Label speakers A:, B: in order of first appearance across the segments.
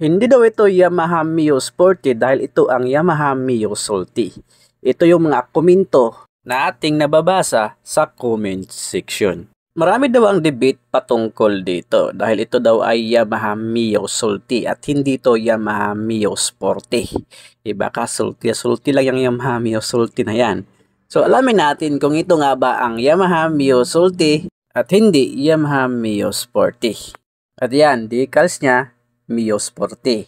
A: Hindi daw ito Yamaha Mio Sporty dahil ito ang Yamaha Mio Salty. Ito yung mga komento na ating nababasa sa comment section. Marami daw ang debate patungkol dito dahil ito daw ay Yamaha Mio Salty at hindi ito Yamaha Mio Sporty. Iba ka, salty lang yung Yamaha Mio Salty na yan. So alamin natin kung ito nga ba ang Yamaha Mio Salty at hindi Yamaha Mio Sporty. At yan, decals niya Mio Sporty.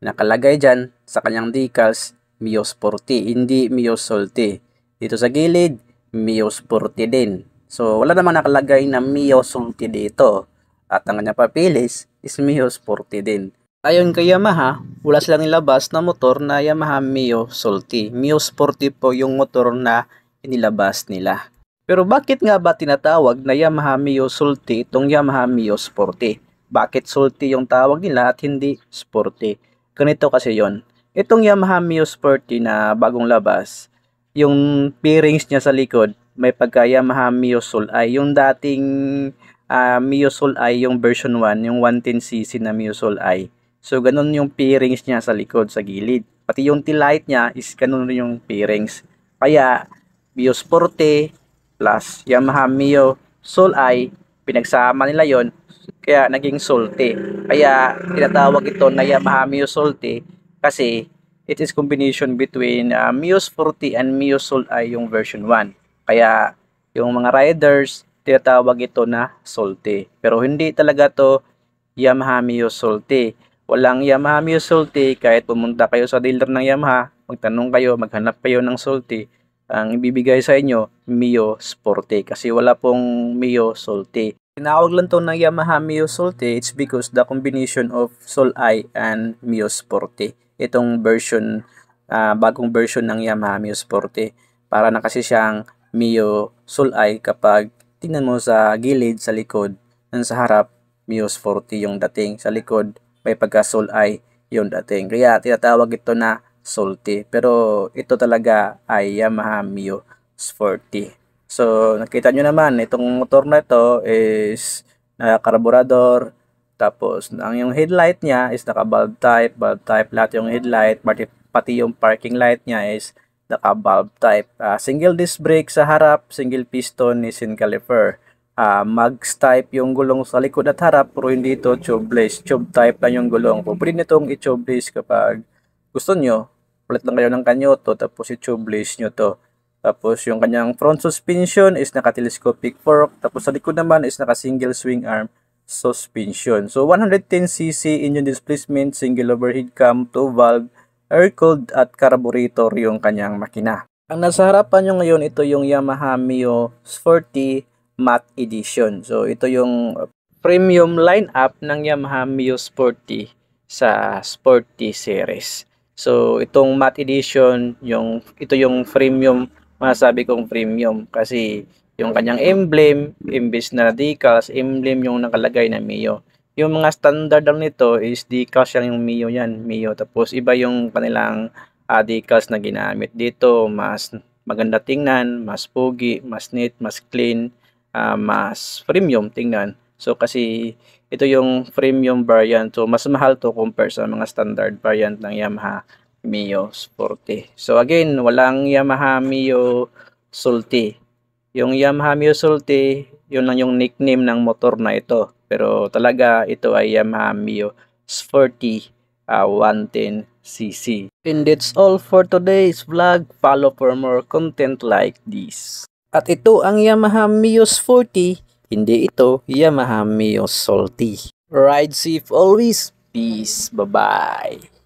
A: Nakalagay dyan sa kanyang decals Mio Sporty, hindi Mio Salty. Dito sa gilid, Mio Sporty din. So wala namang nakalagay na Mio Salty dito. At ang kanyang papilis is Mio Sporty din. Ayon kay Yamaha, wala silang nilabas na motor na Yamaha Mio Salty. Mio Sporty po yung motor na inilabas nila. Pero bakit nga ba tinatawag na Yamaha Mio Salty itong Yamaha Mio Sporty? Bakit salty yung tawag nila at hindi sporty? Ganito kasi yon. Itong Yamaha Mio Sporty na bagong labas, yung bearings niya sa likod, may pagka Yamaha Mio Soul I. Yung dating Mio Soul I, yung version 1, yung 110cc na Mio Soul I. So, ganun yung bearings niya sa likod, sa gilid. Pati yung taillight niya is ganun yung bearings. Kaya, Mio Sporty plus Yamaha Mio Soul I, pinagsama nila yon. Kaya naging salty. Kaya tinatawag ito na Yamaha Mio Salty kasi it is combination between Mio Sporty and Mio Soul I yung version 1. Kaya yung mga riders tinatawag ito na salty. Pero hindi talaga to Yamaha Mio Salty. Walang Yamaha Mio Salty kahit pumunta kayo sa dealer ng Yamaha, magtanong kayo, maghanap kayo ng salty, ang ibibigay sa inyo Mio Sporty kasi wala pong Mio Salty. Tinawag lang to ng Yamaha Mio Salty, it's because the combination of Soul I and Mio Sporty. Itong version, bagong version ng Yamaha Mio Sporty. Para na kasi siyang Mio Soul I kapag tingnan mo sa gilid, sa likod, sa harap, Mio Sporty yung dating. Sa likod, may pagka Soul I yung dating. Kaya tinatawag ito na salty. Pero ito talaga ay Yamaha Mio Sporty. So, nakita nyo naman, itong motor na ito is naka-carburetor. Tapos, ang yung headlight niya is naka-bulb type lahat yung headlight. Pati yung parking light niya is naka-bulb type. Single disc brake sa harap, single piston ni Nissin caliper. Mags type yung gulong sa likod at harap, pero hindi ito tubeless. Tube type lang yung gulong. Pwede nitong i-tubeless kapag gusto nyo. Palit lang kayo ng kanyoto, tapos i-tubeless nyo to. Tapos yung kanyang front suspension is naka-telescopic fork. Tapos sa likod naman is naka-single swing arm suspension. So 110cc engine displacement, single overhead cam, 2 valve, air-cooled at carburetor yung kanyang makina. Ang nasa harapan nyo ngayon, ito yung Yamaha Mio Sporty Matte Edition. So ito yung premium lineup ng Yamaha Mio Sporty sa Sporty series. So itong Matte Edition, ito yung premium. Masasabi kong premium kasi yung kanyang emblem, imbis na decals, emblem yung nakalagay na Mio. Yung mga standard lang nito is decals yung Mio yan, Mio. Tapos iba yung kanilang decals na ginamit dito, mas maganda tingnan, mas pogi, mas neat, mas clean, mas premium tingnan. So kasi ito yung premium variant, so mas mahal to compare sa mga standard variant ng Yamaha Mio Sporty. So again, walang Yamaha Mio Salty. Yung Yamaha Mio Salty, yun lang yung nickname ng motor na ito. Pero talaga ito ay Yamaha Mio Sporty 110cc. And that's all for today's vlog. Follow for more content like this. At ito ang Yamaha Mio Sporty, hindi ito Yamaha Mio Salty. Ride safe always. Peace. Bye-bye.